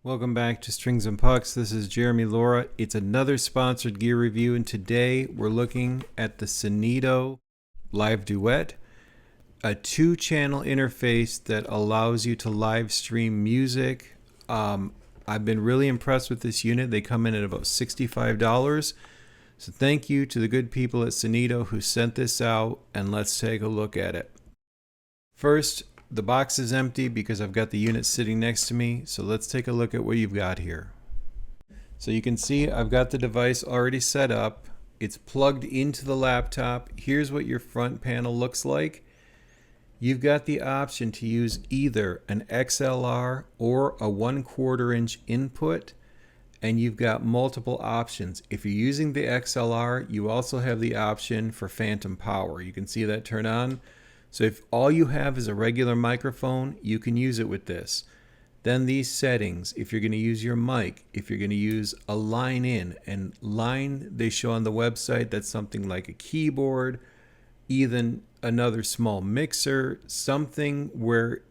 Welcome back to Strings and Pucks. This is Jeremy Laura. It's another sponsored gear review, and today we're looking at the Synido Live Duet, a 2-channel interface that allows you to live stream music. I've been really impressed with this unit. They come in at about $65. So thank you to the good people at Synido who sent this out, and let's take a look at it. First, the box is empty because I've got the unit sitting next to me, so let's take a look at what you've got here. So you can see I've got the device already set up. It's plugged into the laptop. Here's what your front panel looks like. You've got the option to use either an XLR or a 1/4 inch input, and you've got multiple options. If you're using the XLR, you also have the option for phantom power. You can see that turn on. So if all you have is a regular microphone, you can use it with this. Then these settings, if you're going to use your mic, if you're going to use a line in, and line they show on the website, that's something like a keyboard, even another small mixer, something where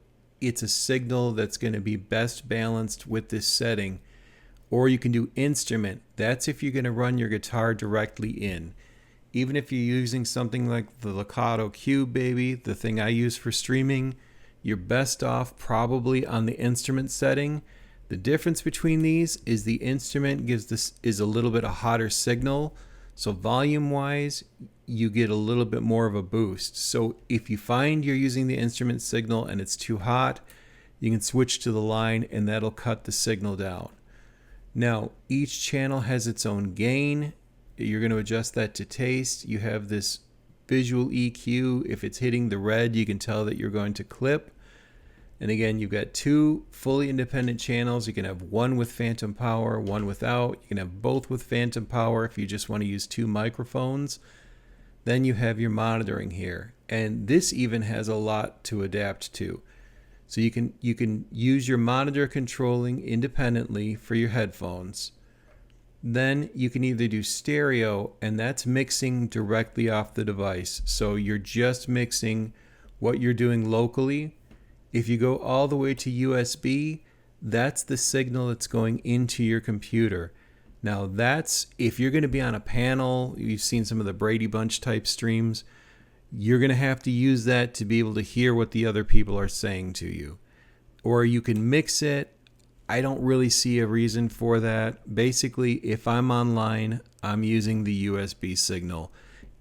it's a signal that's going to be best balanced with this setting. Or you can do instrument. That's if you're going to run your guitar directly in. Even if you're using something like the Legato Cube, baby, the thing I use for streaming, you're best off probably on the instrument setting. The difference between these is the instrument is a little bit a hotter signal. So volume-wise, you get a little bit more of a boost. So if you find you're using the instrument signal and it's too hot, you can switch to the line and that'll cut the signal down. Now, each channel has its own gain. You're going to adjust that to taste. You have this visual EQ. If it's hitting the red, you can tell that you're going to clip. And again, you've got 2 fully independent channels. You can have one with phantom power, one without. You can have both with phantom power if you just want to use 2 microphones. Then you have your monitoring here. And this even has a lot to adapt to. So you can use your monitor controlling independently for your headphones. Then you can either do stereo, and that's mixing directly off the device. So you're just mixing what you're doing locally. If you go all the way to USB, that's the signal that's going into your computer. Now that's, if you're going to be on a panel, you've seen some of the Brady Bunch type streams, you're going to have to use that to be able to hear what the other people are saying to you. Or you can mix it. I don't really see a reason for that. Basically, if I'm online, I'm using the USB signal.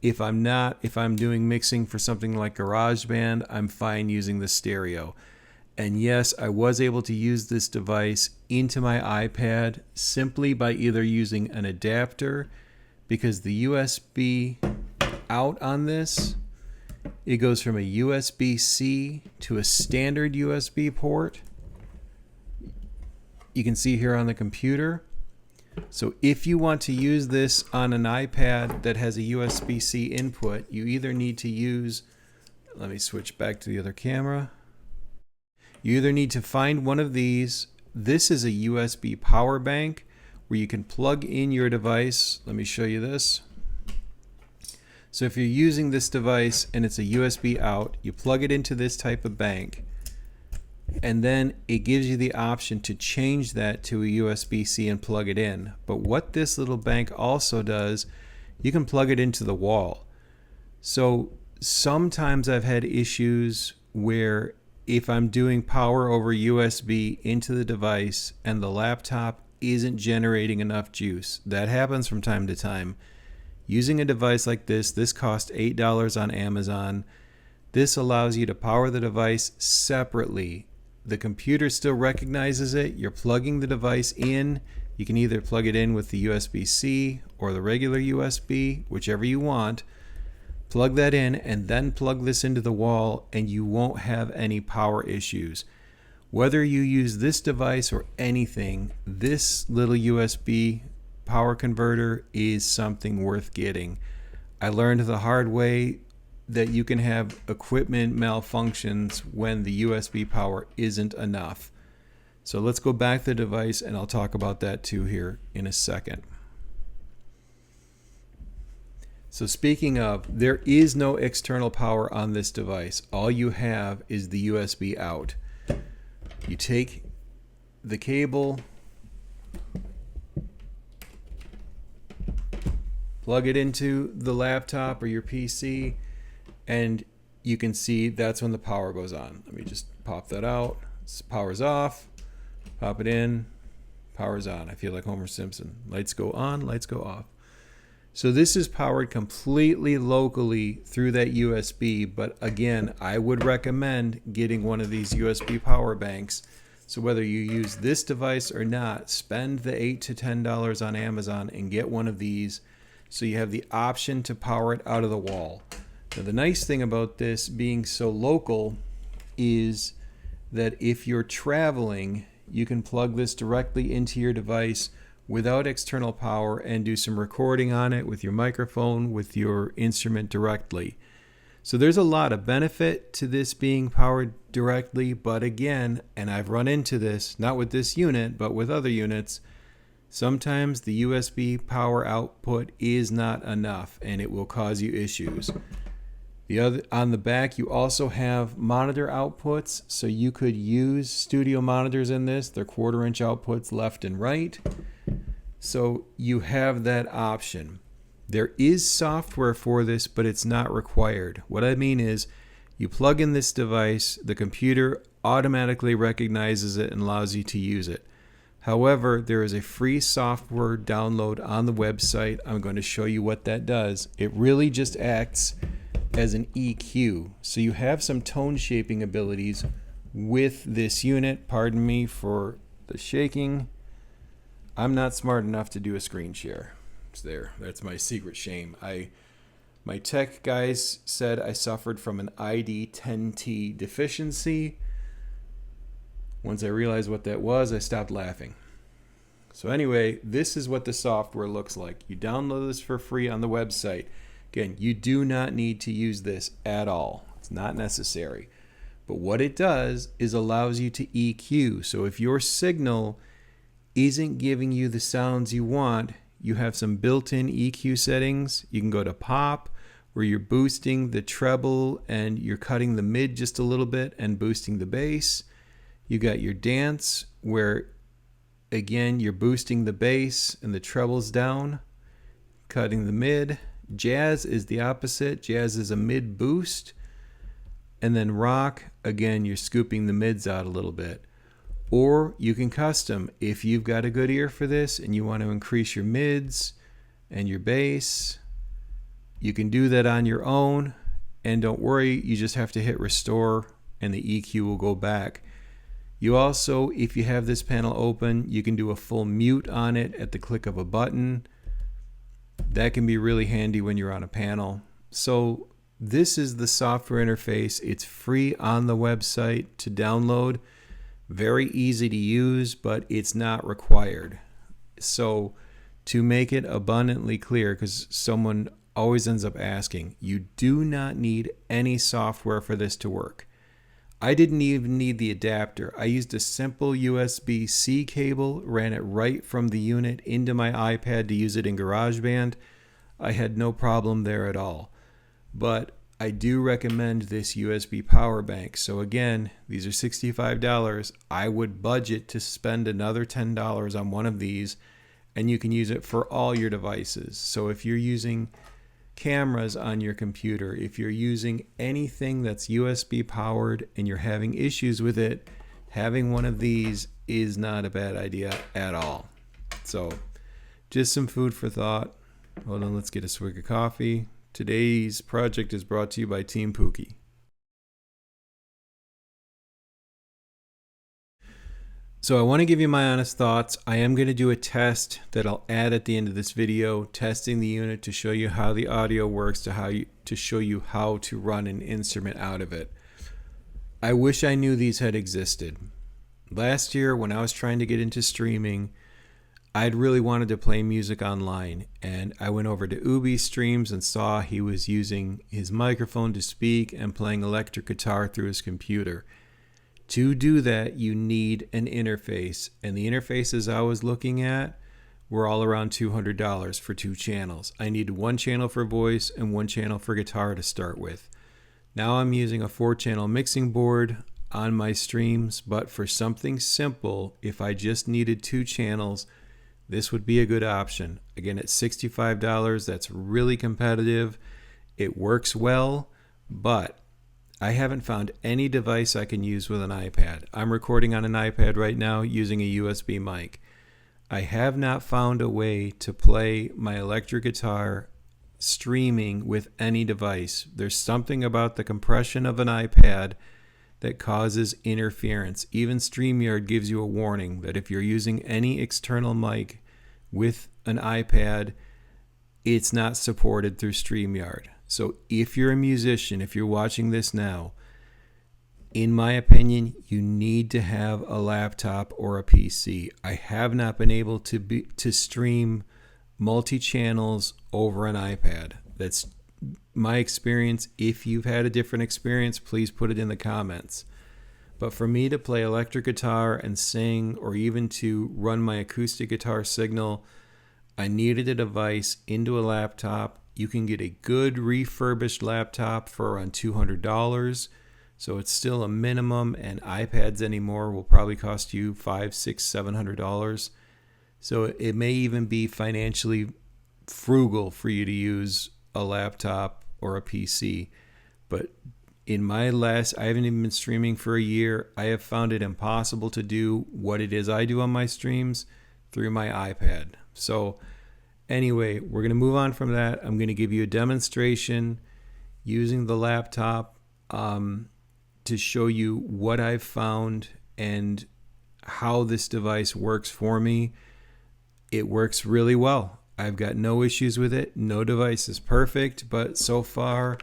If I'm not, if I'm doing mixing for something like GarageBand, I'm fine using the stereo. And yes, I was able to use this device into my iPad simply by either using an adapter, because the USB out on this, it goes from a USB-C to a standard USB port. You can see here on the computer. So if you want to use this on an iPad that has a USB-C input, you either need to use, let me switch back to the other camera. You either need to find one of these. This is a USB power bank where you can plug in your device. Let me show you this. So if you're using this device and it's a USB out, you plug it into this type of bank. And then it gives you the option to change that to a USB-C and plug it in. But what this little bank also does, you can plug it into the wall. So sometimes I've had issues where if I'm doing power over USB into the device and the laptop isn't generating enough juice, that happens from time to time. Using a device like this cost $8 on Amazon. This allows you to power the device separately. The computer still recognizes it. You're plugging the device in. You can either plug it in with the USB-C or the regular USB, whichever you want. Plug that in and then plug this into the wall, and you won't have any power issues. Whether you use this device or anything, this little USB power converter is something worth getting. I learned the hard way that you can have equipment malfunctions when the USB power isn't enough. So let's go back to the device and I'll talk about that too here in a second. So speaking of, there is no external power on this device. All you have is the USB out. You take the cable, plug it into the laptop or your PC, and you can see that's when the power goes on. Let me just pop that out. Power's off. Pop it in. Power's on. I feel like Homer Simpson. Lights go on, lights go off. So this is powered completely locally through that USB, but again, I would recommend getting one of these USB power banks. So whether you use this device or not, spend the $8 to $10 on Amazon and get one of these so you have the option to power it out of the wall. Now, the nice thing about this being so local is that if you're traveling, you can plug this directly into your device without external power and do some recording on it with your microphone, with your instrument directly. So there's a lot of benefit to this being powered directly, but again, and I've run into this, not with this unit, but with other units, sometimes the USB power output is not enough and it will cause you issues. On the back, you also have monitor outputs, so you could use studio monitors in this. They're 1/4-inch outputs left and right. So you have that option. There is software for this, but it's not required. What I mean is, you plug in this device, the computer automatically recognizes it and allows you to use it. However, there is a free software download on the website. I'm going to show you what that does. It really just acts as an EQ. So you have some tone shaping abilities with this unit. Pardon me for the shaking. I'm not smart enough to do a screen share. It's there. That's my secret shame. My tech guys said I suffered from an ID10T deficiency. Once I realized what that was, I stopped laughing. So anyway, this is what the software looks like. You download this for free on the website. Again, you do not need to use this at all. It's not necessary. But what it does is allows you to EQ. So if your signal isn't giving you the sounds you want, you have some built-in EQ settings. You can go to pop, where you're boosting the treble and you're cutting the mid just a little bit and boosting the bass. You got your dance, where again you're boosting the bass and the trebles down, cutting the mid. Jazz is the opposite. Jazz is a mid boost. And then rock, again, you're scooping the mids out a little bit. Or you can custom. If you've got a good ear for this and you want to increase your mids and your bass, you can do that on your own. And don't worry, you just have to hit restore and the EQ will go back. You also, if you have this panel open, you can do a full mute on it at the click of a button. That can be really handy when you're on a panel. So this is the software interface. It's free on the website to download. Very easy to use, but it's not required. So to make it abundantly clear, because someone always ends up asking, you do not need any software for this to work. I didn't even need the adapter. I used a simple USB-C cable, ran it right from the unit into my iPad to use it in GarageBand. I had no problem there at all. But I do recommend this USB power bank. So again, these are $65. I would budget to spend another $10 on one of these, and you can use it for all your devices. So if you're using cameras on your computer, if you're using anything that's USB powered and you're having issues with it, having one of these is not a bad idea at all. So just some food for thought. Hold on, let's get a swig of coffee. Today's project is brought to you by Team Pookie. So I want to give you my honest thoughts. I am going to do a test that I'll add at the end of this video, testing the unit to show you how the audio works, to show you how to run an instrument out of it. I wish I knew these had existed. Last year when I was trying to get into streaming, I'd really wanted to play music online, and I went over to Ubi's streams and saw he was using his microphone to speak and playing electric guitar through his computer. To do that, you need an interface, and the interfaces I was looking at were all around $200 for 2 channels. I needed 1 channel for voice and 1 channel for guitar to start with. Now I'm using a 4-channel mixing board on my streams, but for something simple, if I just needed 2 channels, this would be a good option. Again, at $65, that's really competitive. It works well, but I haven't found any device I can use with an iPad. I'm recording on an iPad right now using a USB mic. I have not found a way to play my electric guitar streaming with any device. There's something about the compression of an iPad that causes interference. Even StreamYard gives you a warning that if you're using any external mic with an iPad, it's not supported through StreamYard. So if you're a musician, if you're watching this now, in my opinion, you need to have a laptop or a PC. I have not been able to stream multi-channels over an iPad. That's my experience. If you've had a different experience, please put it in the comments. But for me to play electric guitar and sing, or even to run my acoustic guitar signal, I needed a device into a laptop. You can get a good refurbished laptop for around $200. So it's still a minimum, and iPads anymore will probably cost you $500, $600, $700. So it may even be financially frugal for you to use a laptop or a PC. But I haven't even been streaming for a year. I have found it impossible to do what it is I do on my streams through my iPad. So anyway, we're going to move on from that. I'm going to give you a demonstration using the laptop to show you what I've found and how this device works for me. It works really well. I've got no issues with it. No device is perfect, but so far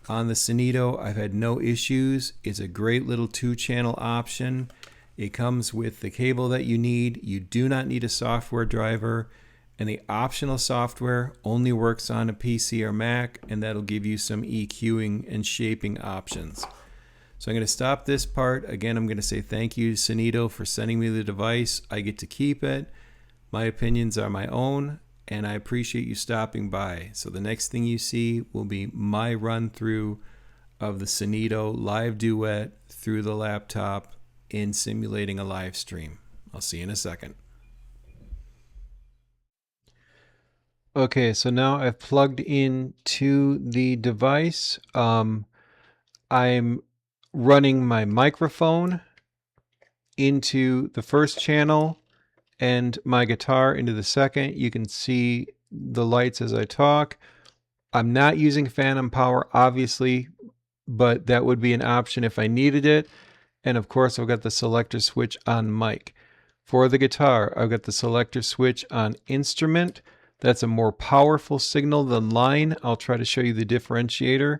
on the Synido, I've had no issues. It's a great little 2-channel option. It comes with the cable that you need. You do not need a software driver, and the optional software only works on a PC or Mac, and that'll give you some EQing and shaping options. So I'm going to stop this part. Again, I'm going to say thank you to Synido for sending me the device. I get to keep it. My opinions are my own, and I appreciate you stopping by. So the next thing you see will be my run through of the Synido live duet through the laptop in simulating a live stream. I'll see you in a second. Okay, so now I've plugged into the device. I'm running my microphone into the first channel and my guitar into the second. You can see the lights as I talk. I'm not using phantom power, obviously, but that would be an option if I needed it. And of course, I've got the selector switch on mic. For the guitar, I've got the selector switch on instrument. That's a more powerful signal than line. I'll try to show you the differentiator.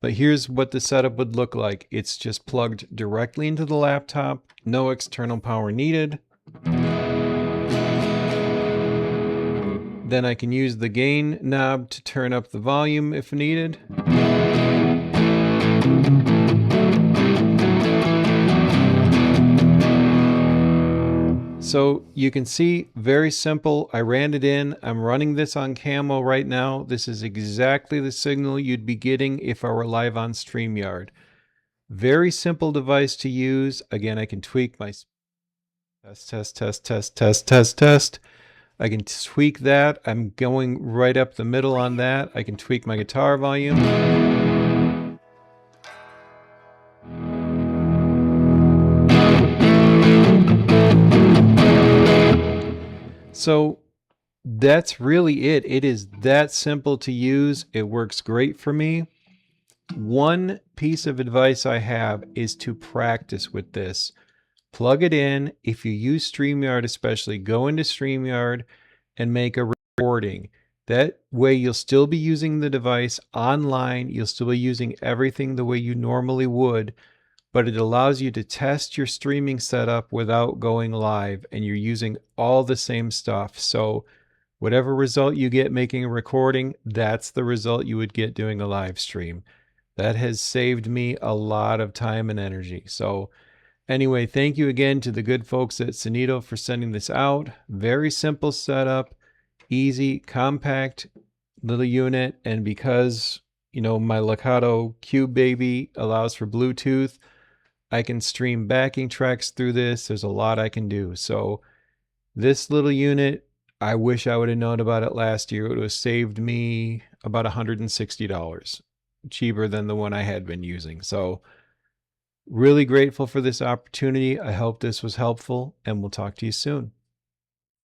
But here's what the setup would look like. It's just plugged directly into the laptop, no external power needed. Then I can use the gain knob to turn up the volume if needed. So you can see, very simple. I ran it in. I'm running this on Camo right now. This is exactly the signal you'd be getting if I were live on StreamYard. Very simple device to use. Again, I can tweak my test. I can tweak that. I'm going right up the middle on that. I can tweak my guitar volume. So that's really it. It is that simple to use. It works great for me. One piece of advice I have is to practice with this. Plug it in. If you use StreamYard especially, go into StreamYard and make a recording. That way you'll still be using the device online. You'll still be using everything the way you normally would, but it allows you to test your streaming setup without going live, and you're using all the same stuff. So whatever result you get making a recording, that's the result you would get doing a live stream. That has saved me a lot of time and energy. So anyway, thank you again to the good folks at Synido for sending this out. Very simple setup, easy, compact little unit. And because, you know, my Legato Cube Baby allows for Bluetooth, I can stream backing tracks through this. There's a lot I can do. So this little unit I wish I would have known about it last year. It would have saved me about $160, cheaper than the one I had been using. So really grateful for this opportunity. I hope this was helpful, and we'll talk to you soon.